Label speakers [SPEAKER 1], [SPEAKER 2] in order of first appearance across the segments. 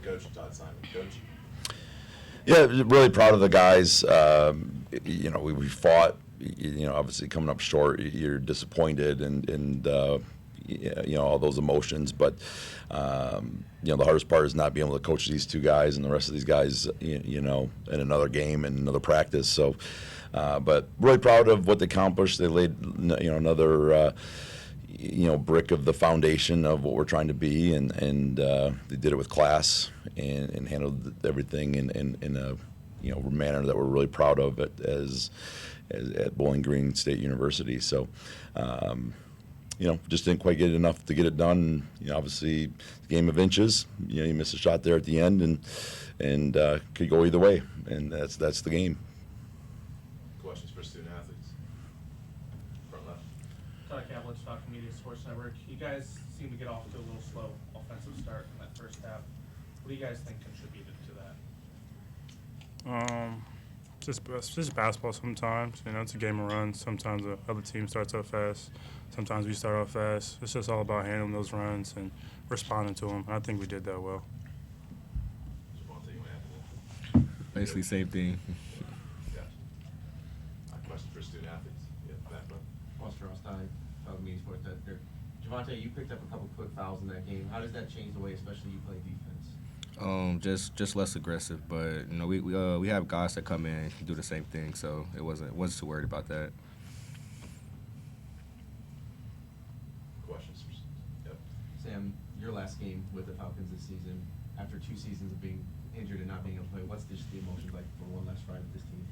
[SPEAKER 1] head coach Todd Simon. Coach?
[SPEAKER 2] Yeah, really proud of the guys. We fought. Obviously coming up short, you're disappointed and all those emotions. But the hardest part is not being able to coach these two guys and the rest of these guys. In another game and another practice. So, but really proud of what they accomplished. They laid another. Brick of the foundation of what we're trying to be, and they did it with class and handled everything in a manner that we're really proud of at Bowling Green State University. So, just didn't quite get enough to get it done. Obviously, game of inches. You miss a shot there at the end, and could go either way, and that's the game.
[SPEAKER 1] Questions for student athletes? Front left.
[SPEAKER 3] Todd Kavlich, Fox Media Sports Network. You guys seem to get off to a little slow offensive start in that first half. What do you guys think contributed to that?
[SPEAKER 4] Just basketball sometimes. It's a game of runs. Sometimes the other team starts off fast. Sometimes we start off fast. It's just all about handling those runs and responding to them. I think we did that well.
[SPEAKER 5] Basically, same thing.
[SPEAKER 1] Yeah. Question for student athletes. Yeah, back up.
[SPEAKER 6] Foster Rostein, Fox Media Sports Network. Javante, you picked up a couple quick fouls in that game. How does that change the way, especially you play defense?
[SPEAKER 5] Just less aggressive, but we have guys that come in and do the same thing, so wasn't too worried about that.
[SPEAKER 1] Questions? Yep.
[SPEAKER 6] Sam, your last game with the Falcons this season, after 2 seasons of being injured and not being able to play, what's the emotion like for one last ride with this team?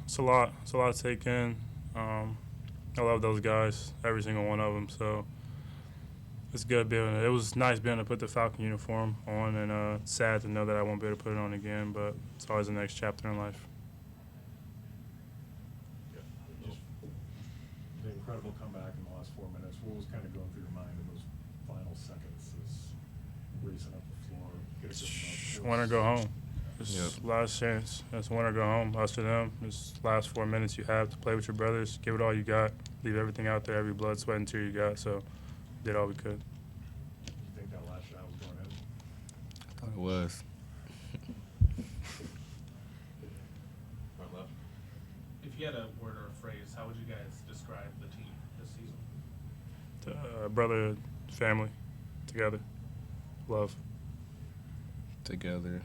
[SPEAKER 4] It's a lot. It's a lot to take in. I love those guys, every single one of them. So it's good it was nice being able to put the Falcon uniform on, and sad to know that I won't be able to put it on again. But it's always the next chapter in life.
[SPEAKER 7] The incredible comeback in the last 4 minutes. What was kind of going through your mind in those final seconds? Is racing up the floor, get a good
[SPEAKER 4] Win or go home. It's last chance. It's win or go home. Us to them. It's last 4 minutes you have to play with your brothers. Give it all you got. Leave everything out there, every blood, sweat, and tear you got. So did all we could.
[SPEAKER 7] You think that last shot was going in?
[SPEAKER 5] I thought it was.
[SPEAKER 1] Front left.
[SPEAKER 3] If you had a word or a phrase, how would you guys describe the team this season?
[SPEAKER 4] Brotherhood, family, together, love.
[SPEAKER 5] Together,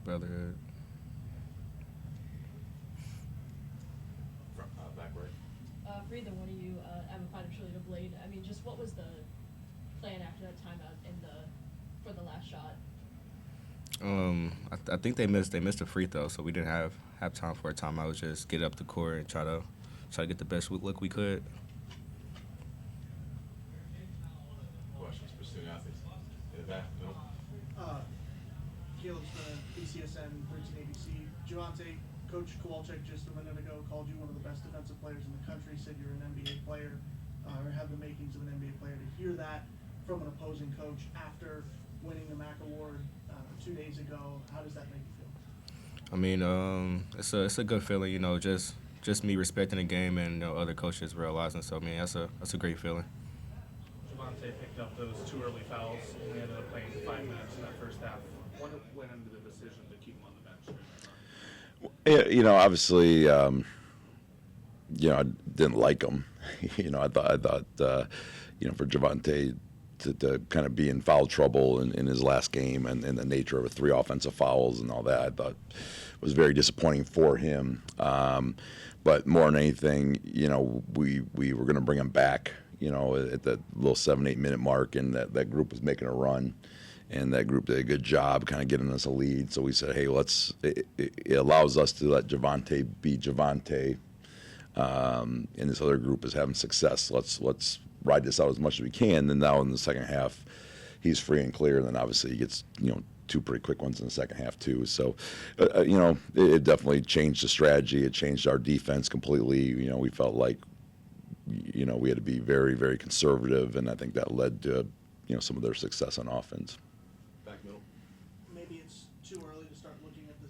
[SPEAKER 5] brotherhood.
[SPEAKER 1] Back right.
[SPEAKER 8] For either one of you, Evan Fighter to Blade. I mean, just what was the plan after that timeout for the last shot?
[SPEAKER 5] I think they missed a free throw, so we didn't have time for a timeout. It was just get up the court and try to get the best look we could.
[SPEAKER 1] Questions for student athletes? In the back, middle.
[SPEAKER 9] Caleb's BCSN 13ABC. Javante, Coach Kowalczyk just a minute ago called you one of the best defensive players in the country, said you're an NBA player, or have the makings of an NBA player. To hear that from an opposing coach after winning the MAC award 2 days ago, how does that make you feel?
[SPEAKER 5] I mean, it's a good feeling, just me respecting the game and other coaches realizing. So, I mean, that's a great feeling.
[SPEAKER 3] Javante picked up those 2 early fouls, and they ended up playing 5 minutes in that first half. What went into the decision to keep him on the bench?
[SPEAKER 2] Yeah, obviously, I didn't like him. I thought, for Javante to kind of be in foul trouble in his last game and the nature of 3 offensive fouls and all that, I thought was very disappointing for him. But more than anything, we were going to bring him back, at that little 7-8 minute mark, and that group was making a run. And that group did a good job kind of getting us a lead. So we said, hey, it allows us to let Javante be Javante. And this other group is having success. Let's ride this out as much as we can. And now in the second half, he's free and clear. And then obviously he gets, 2 pretty quick ones in the second half too. So, it definitely changed the strategy. It changed our defense completely. We felt like, we had to be very, very conservative. And I think that led to, some of their success on offense.
[SPEAKER 1] Back middle.
[SPEAKER 9] Maybe it's too early to start looking at the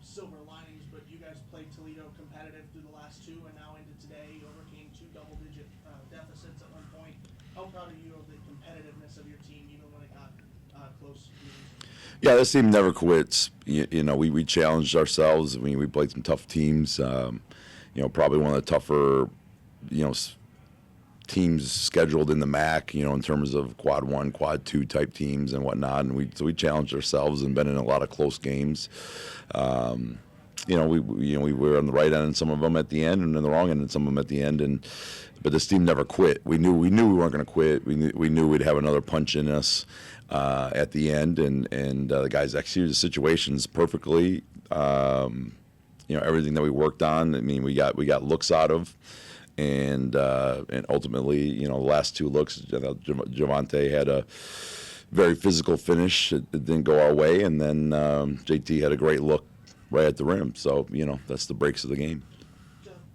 [SPEAKER 9] silver linings, but you guys played Toledo competitive through the last 2 and now into today, overcame 2 double-digit deficits at one point. How proud are you of the competitiveness of your team, even when it got close?
[SPEAKER 2] Yeah, this team never quits. You know, we challenged ourselves. I mean, we played some tough teams. You know, probably one of the tougher, you know, teams scheduled in the MAC, you know, in terms of quad 1, quad 2 type teams and whatnot. And we challenged ourselves and been in a lot of close games. You know, we were on the right end in some of them at the end, and on the wrong end in some of them at the end. But this team never quit. We knew we weren't going to quit. We knew we'd have another punch in us at the end, and the guys executed the situations perfectly. You know, everything that we worked on. I mean, we got looks out of. And ultimately, you know, the last 2 looks, Javante had a very physical finish. It didn't go our way, and then JT had a great look right at the rim. So, you know, that's the breaks of the game.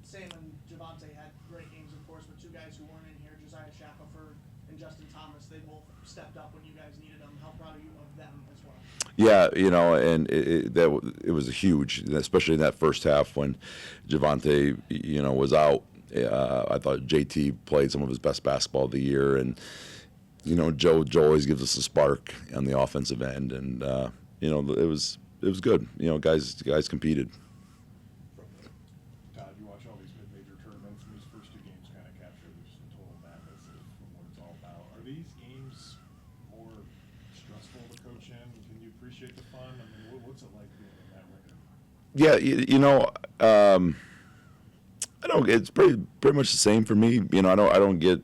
[SPEAKER 9] Sam and Javante had great games, of course, but 2 guys who weren't in here, Josiah Shackelford and Justin Thomas, they both stepped up when you guys needed them. How proud are you of them as well?
[SPEAKER 2] Yeah, you know, and it was huge, especially in that first half when Javante, you know, was out. I thought JT played some of his best basketball of the year, and you know, Joe always gives us a spark on the offensive end, and you know, it was good. You know, guys competed.
[SPEAKER 7] Todd, you watch all these mid-major tournaments, and these first 2 games kind of capture just the total madness of what it's all about. Are these games more stressful to coach in? Can you appreciate the fun? I mean, what's it like being in that record?
[SPEAKER 2] Yeah, you know, I don't. It's pretty much the same for me. You know, I don't get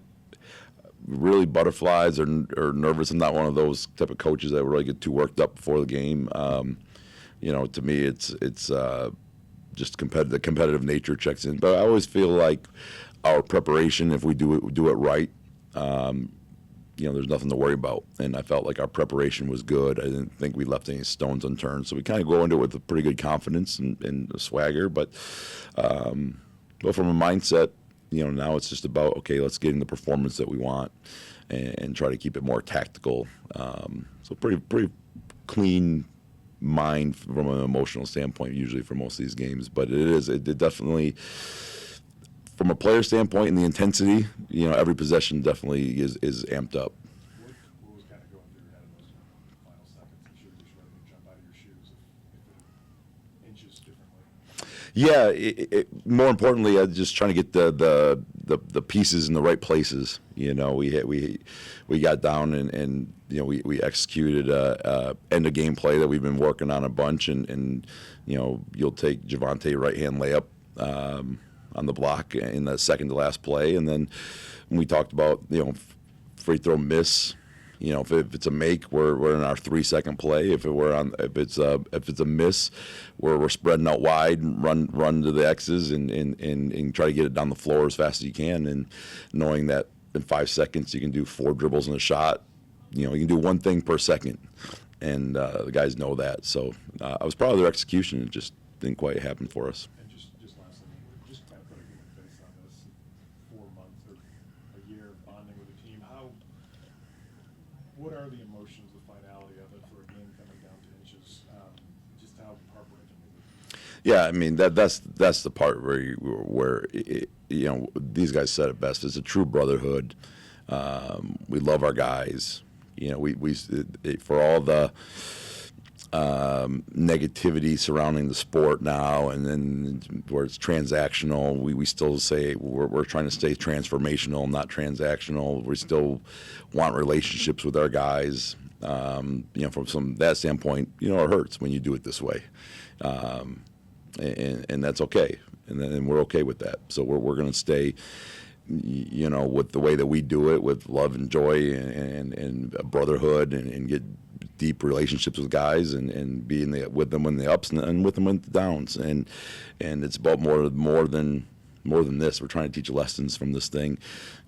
[SPEAKER 2] really butterflies or nervous. I'm not one of those type of coaches that really get too worked up before the game. You know, to me, it's just the competitive nature checks in. But I always feel like our preparation, if we do it right, you know, there's nothing to worry about. And I felt like our preparation was good. I didn't think we left any stones unturned. So we kind of go into it with a pretty good confidence and a swagger. But from a mindset, you know, now it's just about, okay, let's get in the performance that we want and try to keep it more tactical. So pretty clean mind from an emotional standpoint usually for most of these games. But it definitely, from a player standpoint and the intensity, you know, every possession definitely is amped up.
[SPEAKER 7] What was kind of going through your head in those final seconds? I'm sure you're just ready to jump out of your shoes if it inches differently.
[SPEAKER 2] Yeah, more importantly, just trying to get the pieces in the right places. You know, we got down and you know we executed a end of game play that we've been working on a bunch, and you know, you'll take Javante right hand layup on the block in the second to last play, and then when we talked about, you know, free throw miss. You know, if it's a make, we're in our 3-second play. If it's a miss, we're spreading out wide, and run to the X's and try to get it down the floor as fast as you can, and knowing that in 5 seconds you can do 4 dribbles and a shot. You know, you can do one thing per second, and the guys know that. So I was proud of their execution. It just didn't quite happen for us.
[SPEAKER 7] And just lastly, just kind of put a human face on this. 4 months or a year bonding with a team. What are the emotions, the finality of it for a game coming down to inches? Just how heartbreaking is it?
[SPEAKER 2] Yeah, I mean that's the part where you know, these guys said it best. It's a true brotherhood. We love our guys. You know, we for all the negativity surrounding the sport now, and then where it's transactional, we still say we're trying to stay transformational, not transactional. We still want relationships with our guys. You know, from that standpoint, you know, it hurts when you do it this way, and that's okay, and we're okay with that. So we're going to stay, you know, with the way that we do it, with love and joy and brotherhood, and get deep relationships with guys, and be with them in the ups and with them in the downs, and it's about more than this. We're trying to teach lessons from this thing.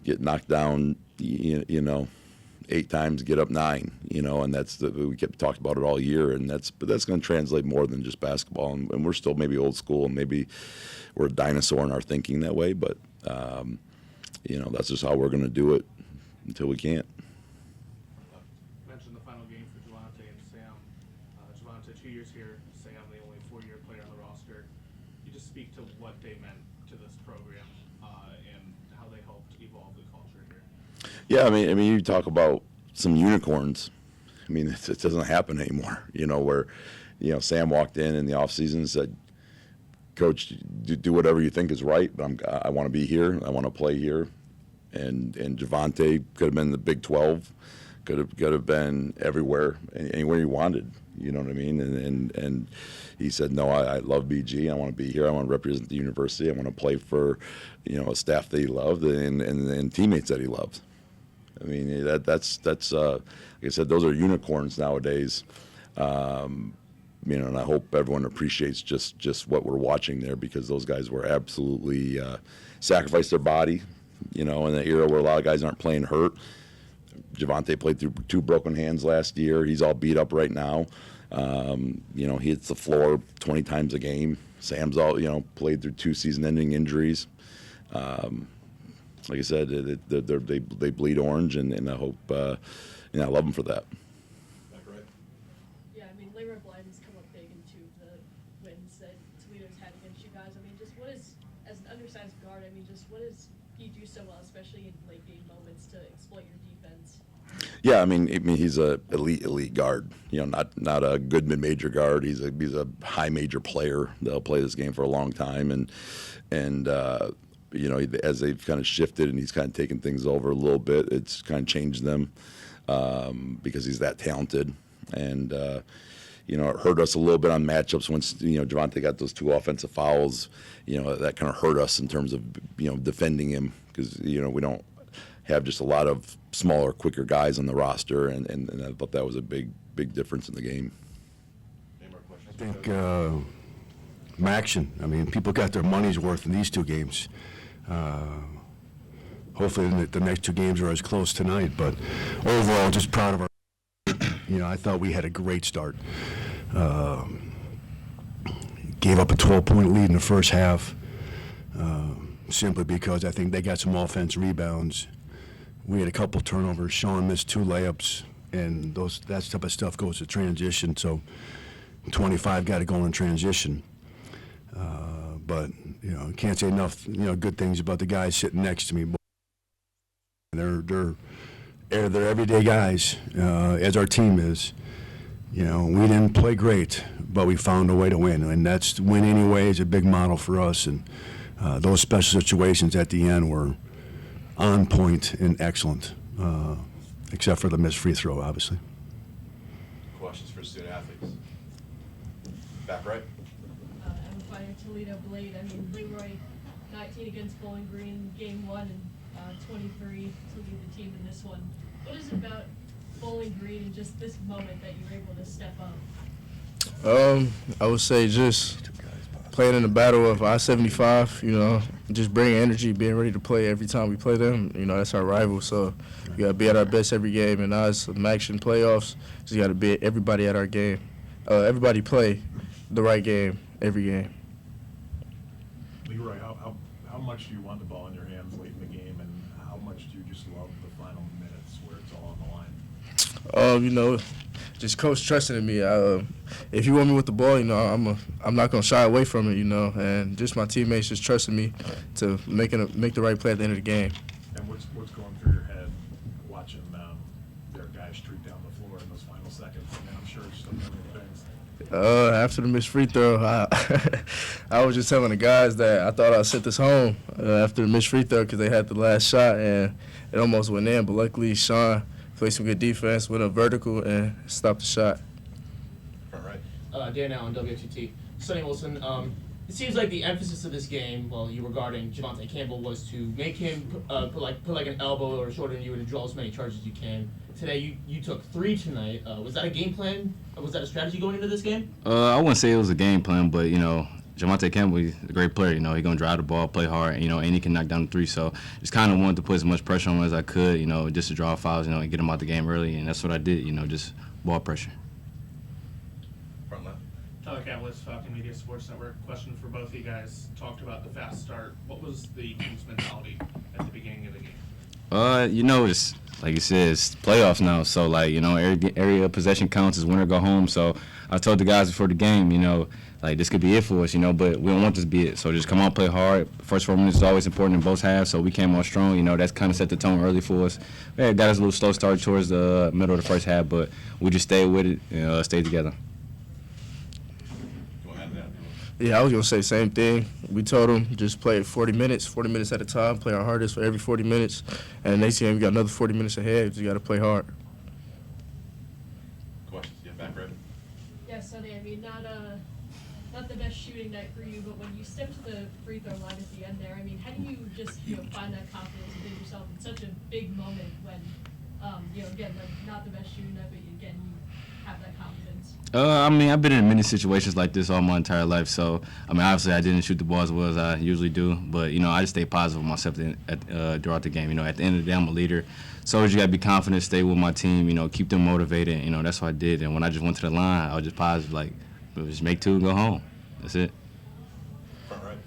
[SPEAKER 2] Get knocked down, you know, 8 times, get up 9, you know, and we kept talking about it all year, and that's going to translate more than just basketball, and we're still maybe old school, and maybe we're a dinosaur in our thinking that way, but you know, that's just how we're going to do it until we can't.
[SPEAKER 3] Mentioned the final game for Javante and Sam. Javante, 2 years here. Sam, the only 4-year player on the roster. Can you just speak to what they meant to this program and how they helped evolve the culture here?
[SPEAKER 2] Yeah, I mean, you talk about some unicorns. I mean, it doesn't happen anymore. Where, Sam walked in the offseason and said, "Coach, do whatever you think is right, but I want to be here. I want to play here." And Javonte could have been the Big 12, could have been everywhere, anywhere he wanted. You know what I mean? And he said, "No, I love BG. I want to be here. I want to represent the university. I want to play for, a staff that he loved and teammates that he loved." I mean, that's like I said, those are unicorns nowadays. And I hope everyone appreciates just what we're watching there, because those guys were absolutely sacrificed their body, in an era where a lot of guys aren't playing hurt. Javonte played through 2 broken hands last year. He's all beat up right now. He hits the floor 20 times a game. Sam's played through 2 season-ending injuries. Like I said, they bleed orange, and I hope, I love them for that.
[SPEAKER 1] Back right.
[SPEAKER 8] Yeah, I mean, labor of blind has come up big in 2 of the wins that Toledo's had against you guys. I mean, just what is, as an undersized guard, what does he do so well, especially in late game moments, to exploit your defense?
[SPEAKER 2] Yeah, I mean, he's a elite guard. Not a good mid-major guard. He's a high major player that'll play this game for a long time, and as they've kind of shifted and he's kind of taken things over a little bit, it's kind of changed them because he's that talented. And it hurt us a little bit on matchups once Javonte got those 2 offensive fouls. That kind of hurt us in terms of defending him, because we don't have just a lot of smaller, quicker guys on the roster, and I thought that was a big difference in the game.
[SPEAKER 1] Any more questions?
[SPEAKER 10] I think action. I mean, people got their money's worth in these 2 games. Hopefully the next 2 games are as close tonight, but overall, just proud of our. I thought we had a great start. Gave up a 12-point lead in the first half, simply because I think they got some offense rebounds. We had a couple turnovers. Sean missed 2 layups, and that type of stuff goes to transition. So 25 got to go in transition. But can't say enough good things about the guys sitting next to me. They're everyday guys, as our team is. We didn't play great, but we found a way to win, and that's win anyway is a big model for us. And those special situations at the end were on point and excellent, except for the missed free throw, obviously.
[SPEAKER 1] Questions for student athletes? Back right.
[SPEAKER 8] I'm fighting Toledo Blade. I mean, Leroy, 19 against Bowling Green, game 1, and 23 to lead the team in this one. What is it about Bowling Green and just this moment that you were able to step up?
[SPEAKER 11] I would say just playing in the battle of I-75, just bringing energy, being ready to play every time we play them. That's our rival, so we got to be at our best every game. And now it's some action playoffs, just got to be everybody at our game. Everybody play the right game every game.
[SPEAKER 7] Leroy, how much do you want the ball in your hands late in the game, and how much do you just love the final minutes where it's all on the line?
[SPEAKER 11] Just coach trusting in me. If you want me with the ball, I'm not gonna shy away from it, and just my teammates just trusting me to make the right play at the end of the game.
[SPEAKER 7] And what's going through your head watching their guys streak down the floor in those final seconds? I mean, I'm sure it's just a million things.
[SPEAKER 11] After the missed free throw, I was just telling the guys that I thought I'd set this home after the missed free throw because they had the last shot and it almost went in, but luckily Sean played some good defense, went up vertical, and stopped the shot.
[SPEAKER 1] Front right.
[SPEAKER 12] Dan Allen, WXUT. Sonny Wilson, it seems like the emphasis of this game, while you were guarding Javonte Campbell, was to make him put like an elbow or shoulder in you and draw as many charges as you can. Today, you took 3 tonight. Was that a game plan? Was that a strategy going into this game?
[SPEAKER 5] I wouldn't say it was a game plan, but, Javonte Campbell, he's a great player. He's going to drive the ball, play hard, and he can knock down the 3. So just kind of wanted to put as much pressure on him as I could, just to draw fouls, and get him out the game early. And that's what I did, just ball pressure.
[SPEAKER 1] Front left.
[SPEAKER 3] Tyler Cavlis, Falcon Media Sports Network. Question for both of you guys. Talked about the fast start. What was the team's mentality at the beginning of the game?
[SPEAKER 5] It's like you said, it's playoffs now. So like, every area of possession counts as win or go home. So I told the guys before the game, like this could be it for us, but we don't want this to be it. So just come out, play hard. First 4 minutes is always important in both halves. So we came out strong. That's kind of set the tone early for us. Yeah, got us a little slow start towards the middle of the first half, but we just stayed with it and stayed together.
[SPEAKER 1] Go ahead, man.
[SPEAKER 11] Yeah, I was going to say the same thing. We told them just play 40 minutes at a time, play our hardest for every 40 minutes. And next game, we got another 40 minutes ahead. We just got to play hard.
[SPEAKER 1] Questions? Yeah, back right.
[SPEAKER 8] Yeah, Sonny, I mean, not the best shooting night for you, but when you step to the free throw line at the end there, I mean, how do you just, find that confidence within yourself in such a big moment when, again, like, not the best shooting night, but again, you have that confidence?
[SPEAKER 5] I've been in many situations like this all my entire life. So, obviously I didn't shoot the ball as well as I usually do, but, I just stay positive with myself throughout the game. At the end of the day, I'm a leader. So you got to be confident, stay with my team, keep them motivated. That's what I did. And when I just went to the line, I was just positive, like, just make two and go home. That's it.
[SPEAKER 1] Front right.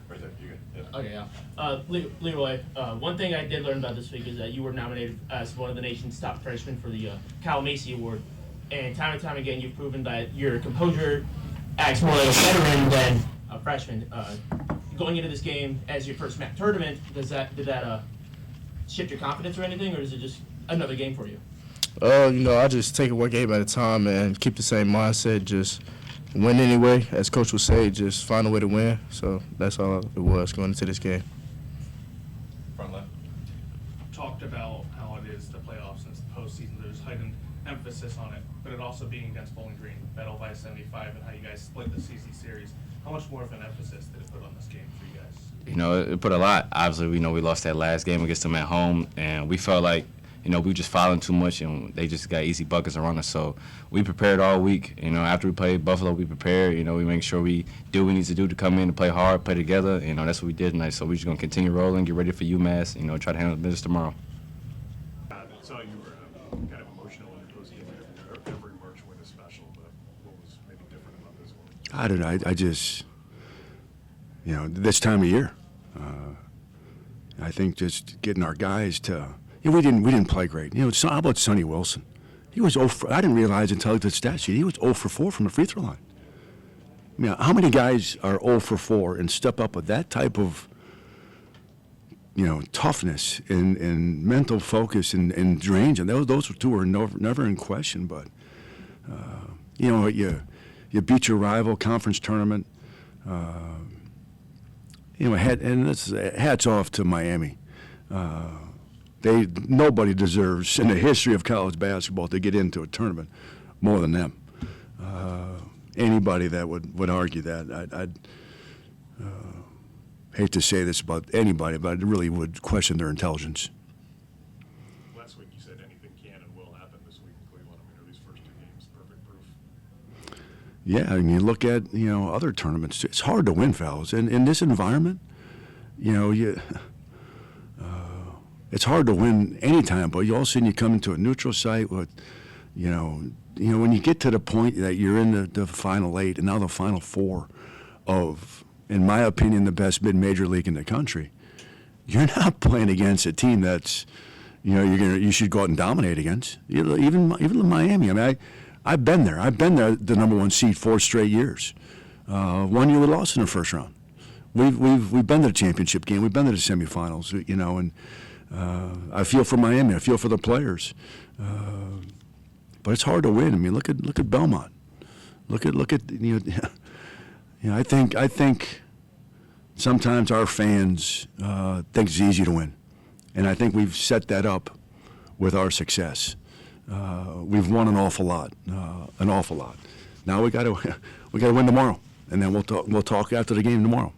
[SPEAKER 1] Right there. You good? Yeah.
[SPEAKER 12] Okay, yeah. Leroy, one thing I did learn about this week is that you were nominated as one of the nation's top freshmen for the Cal Macy Award. And time again, you've proven that your composure acts more like a veteran than a freshman. Going into this game as your first MAC tournament, did that shift your confidence or anything, or is it just another game for you?
[SPEAKER 11] I just take it one game at a time and keep the same mindset, just win anyway. As Coach would say, just find a way to win. So that's all it was going into this game.
[SPEAKER 1] Front left.
[SPEAKER 3] Talked about how it is the playoffs since the postseason. There's heightened emphasis on it, but it also being against Bowling Green, battle by 75, and how you guys split the CC series. How much more of an emphasis did it put on this game for you guys?
[SPEAKER 5] It put a lot. Obviously, we lost that last game against them at home, and we felt like, we were just fouling too much, and they just got easy buckets around us. So we prepared all week. After we played Buffalo, we prepared. We make sure we do what we need to do to come in and play hard, play together. That's what we did tonight. So we're just going to continue rolling, get ready for UMass, try to handle the business tomorrow.
[SPEAKER 7] I saw you were kind of emotional in your postgame interview. Every March win is special, but what was maybe different about this one?
[SPEAKER 10] I don't know. I just, this time of year, I think just getting our guys to, we didn't play great. So how about Sonny Wilson? He was 0 for, I didn't realize until I looked at the stat sheet, he was 0 for 4 from the free throw line. How many guys are 0 for 4 and step up with that type of, toughness and mental focus and range? And those two are never in question. But, you beat your rival, conference tournament. Hats off to Miami. Nobody deserves in the history of college basketball to get into a tournament more than them. Anybody that would argue that, I'd hate to say this about anybody, but I really would question their intelligence.
[SPEAKER 7] Last week you said anything can and will happen this week in Cleveland. Are these first 2 games perfect proof?
[SPEAKER 10] Yeah, you look at other tournaments. It's hard to win, fellas, and in this environment, it's hard to win any time. But all of a sudden you come into a neutral site with, when you get to the point that you're in the Final 8 and now the Final 4 of, in my opinion, the best mid-major league in the country, you're not playing against a team that's, you should go out and dominate against. Even Miami. I've been there. I've been there, the number 1 seed 4 straight years. 1 year we lost in the first round. We've been to the championship game. We've been to the semifinals. And I feel for Miami. I feel for the players. But it's hard to win. Look at Belmont. Look at I think sometimes our fans think it's easy to win, and I think we've set that up with our success. We've won an awful lot. Now we got to win tomorrow, and then we'll talk after the game tomorrow.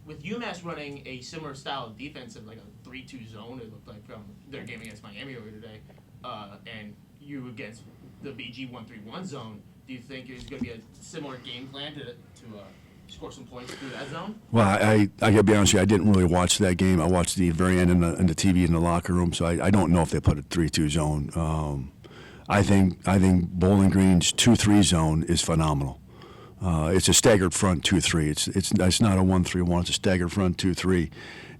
[SPEAKER 12] With UMass running a similar style of defense of like a 3-2 zone, it looked like from their game against Miami earlier today, and you against the BG 1-3-1 zone, do you think there's going to be a similar game plan to score some points through that zone?
[SPEAKER 10] Well, I got to be honest with you, I didn't really watch that game. I watched the very end in the TV in the locker room, so I don't know if they put a 3-2 zone. I think Bowling Green's 2-3 zone is phenomenal. It's a staggered front 2-3. It's not a 1-3-1. It's a staggered front 2-3,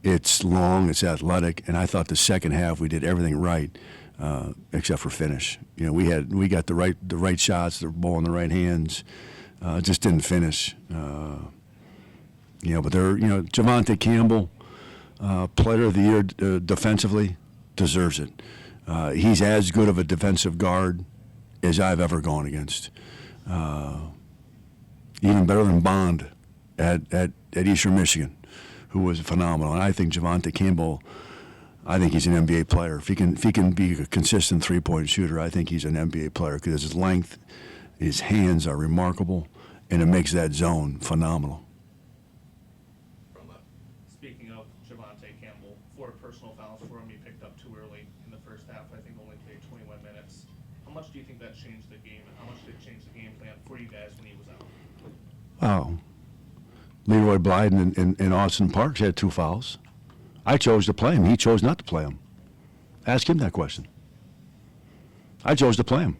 [SPEAKER 10] It's long, it's athletic, and I thought the second half we did everything right, except for finish. You know, we got the right shots, the ball in the right hands, just didn't finish. You know, but Javonte Campbell, Player of the Year defensively, deserves it. He's as good of a defensive guard as I've ever gone against. Even better than Bond at Eastern Michigan, who was phenomenal. And I think Javonte Campbell, I think he's an NBA player. If he can be a consistent three-point shooter, I think he's an NBA player because his length, his hands are remarkable, and it makes that zone phenomenal.
[SPEAKER 3] Speaking of Javonte Campbell, 4 personal fouls for him. He picked up too early in the first half. I think only played 21 minutes. How much do you think that changed the game, and how much did it change the game plan for you guys when he was out?
[SPEAKER 10] Wow. Leroy Blyden and Austin Parks had 2 fouls. I chose to play him. He chose not to play him. Ask him that question. I chose to play him.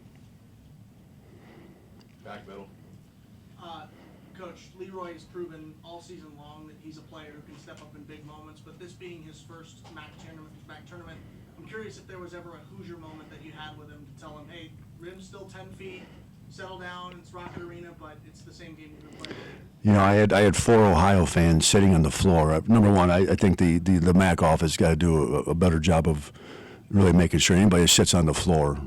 [SPEAKER 1] Back middle.
[SPEAKER 9] Coach, Leroy has proven all season long that he's a player who can step up in big moments, but this being his first MAC tournament, I'm curious if there was ever a Hoosier moment that you had with him to tell him, hey, rim's still 10 feet, settle down, it's Rocket Arena, but it's the same game you've been playing.
[SPEAKER 10] You know, I had 4 Ohio fans sitting on the floor. Number one, I think the MAC office got to do a better job of really making sure anybody who sits on the floor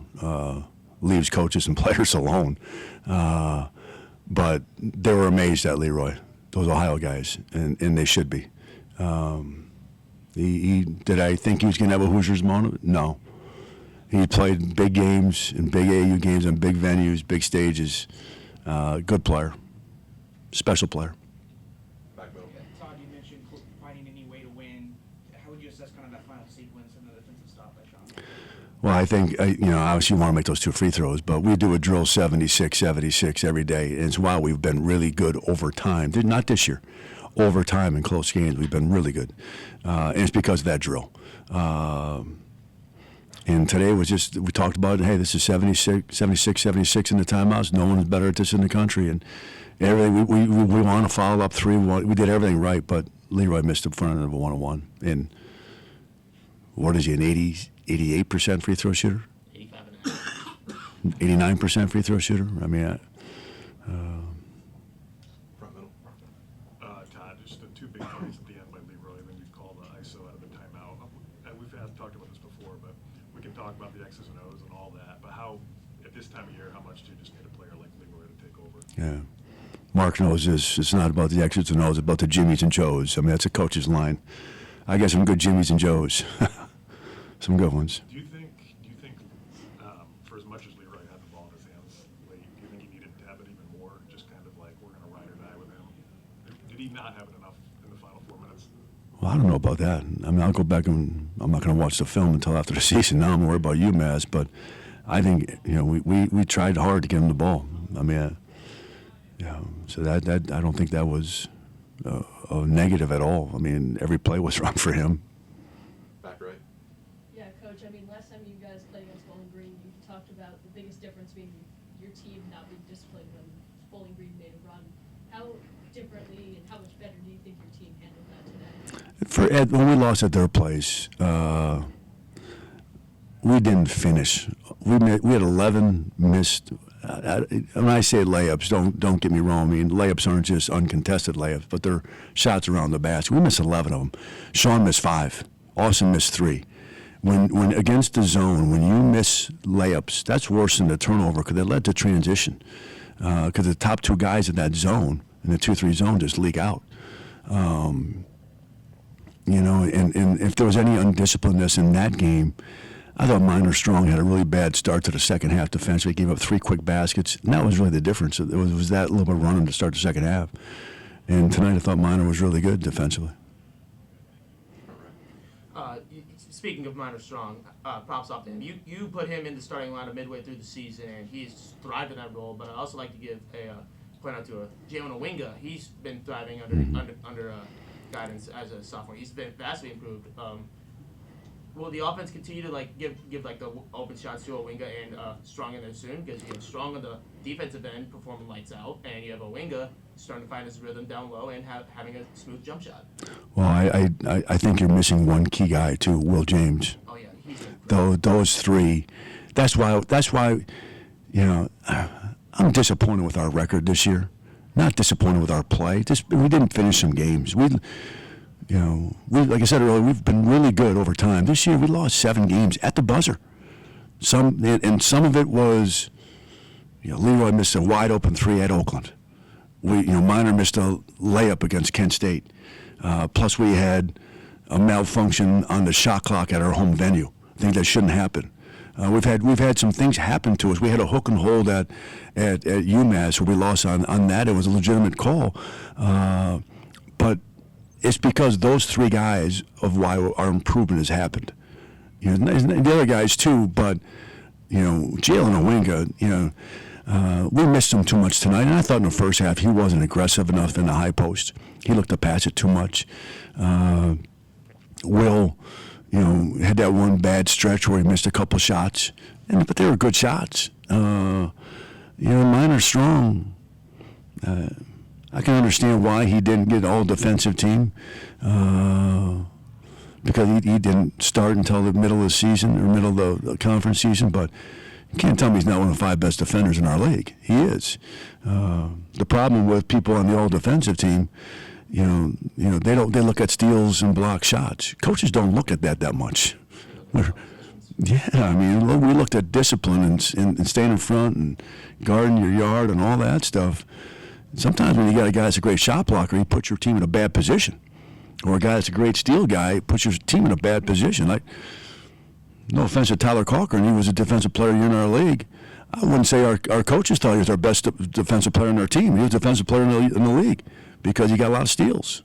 [SPEAKER 10] leaves coaches and players alone. But they were amazed at Leroy, those Ohio guys, and they should be. Did I think he was going to have a Hoosiers moment? No. He played big games and big AU games on big venues, big stages. Good player. Special player.
[SPEAKER 1] Back middle.
[SPEAKER 13] Todd, you mentioned finding any way to win. How would you assess kind of that final sequence and the defensive stop by Sean?
[SPEAKER 10] Well, I think, obviously you want to make those 2 free throws, but we do a drill 76 every day. And it's why we've been really good over time. Not this year. Over time in close games, we've been really good. And it's because of that drill. And today was just, we talked about, hey, this is 76 in the timeouts. No one's better at this in the country. And everything, we want to follow up 3. We did everything right, but Leroy missed in front of a 1-on-1. And what is he, an 88% free throw shooter? 89% free throw shooter? I mean,
[SPEAKER 1] Front middle.
[SPEAKER 7] Todd, just the 2 big plays at the end by Leroy, then you call the ISO out of the timeout. We've talked about this before, but we can talk about the X's and O's and all that. But how, at this time of year, how much do you just need a player like Leroy to take over?
[SPEAKER 10] yeah. Mark knows this. It's not about the X's and O's, it's about the Jimmies and Joes. I mean, that's a coach's line. I got some good Jimmies and Joes. Some good ones.
[SPEAKER 7] Do you think, for as much as Leroy had the ball in his hands late, do you think he needed to have it even more? Just kind of like, we're going to ride or die with him. Did he not have it enough in the final 4 minutes?
[SPEAKER 10] Well, I don't know about that. I mean, I'll go back and I'm not going to watch the film until after the season. Now I'm worried about UMass, but I think we tried hard to get him the ball. I mean, so that I don't think that was a negative at all. I mean, every play was run for him.
[SPEAKER 1] Back right.
[SPEAKER 8] Yeah, Coach, I mean, last time you guys played against Bowling Green, you talked about the biggest difference being your team not being disciplined when Bowling Green made a run. How differently and how much better do you think your team handled that today?
[SPEAKER 10] When we lost at their place, we didn't finish. We had 11 missed. When I say layups, don't get me wrong. I mean, layups aren't just uncontested layups, but they're shots around the basket. We missed 11 of them. Sean missed 5. Austin missed 3. When against the zone, when you miss layups, that's worse than the turnover because it led to transition. Because the top 2 guys in that zone, in the 2-3 zone, just leak out. And if there was any undisciplinedness in that game, I thought Minor Strong had a really bad start to the second half defensively. He gave up 3 quick baskets, and that was really the difference. It was that little bit of running to start the second half. And tonight I thought Minor was really good defensively.
[SPEAKER 12] Speaking of Minor Strong, props off to him. You put him in the starting lineup midway through the season, and he's thrived in that role. But I also like to give a point out to Jalen Owinga. He's been thriving under guidance as a sophomore. He's been vastly improved. will the offense continue to like give like the open shots to Owinga and Strong in there soon? Because you have Strong on the defensive end performing lights out, and you have Owinga starting to find his rhythm down low and having a smooth jump shot.
[SPEAKER 10] Well, I think you're missing one key guy too, Will James.
[SPEAKER 12] Oh yeah, he's
[SPEAKER 10] Those three. That's why, you know, I'm disappointed with our record this year. Not disappointed with our play. We didn't finish some games. Like I said earlier, we've been really good over time. This year we lost 7 games at the buzzer. Some of it was, Leroy missed a wide open 3 at Oakland. Minor missed a layup against Kent State. Plus we had a malfunction on the shot clock at our home venue. I think that shouldn't happen. We've had some things happen to us. We had a hook and hold at UMass where we lost on that. It was a legitimate call, but it's because those 3 guys of why our improvement has happened. The other guys too, but Jalen Owinga, we missed him too much tonight, and I thought in the first half he wasn't aggressive enough in the high post. He looked to pass it too much. Will, had that one bad stretch where he missed a couple shots, but they were good shots. Minor Strong. I can understand why he didn't get all defensive team because he didn't start until the middle of the season or middle of the conference season. But you can't tell me he's not one of the 5 best defenders in our league. He is. The problem with people on the all defensive team. They look at steals and block shots. Coaches don't look at that much. We looked at discipline and staying in front and guarding your yard and all that stuff. Sometimes when you got a guy that's a great shot blocker, he puts your team in a bad position. Or a guy that's a great steal guy puts your team in a bad position. No offense to Tyler Cochran, he was a defensive player in our league. I wouldn't say our coaches thought he was our best defensive player on our team. He was a defensive player in the league because he got a lot of steals.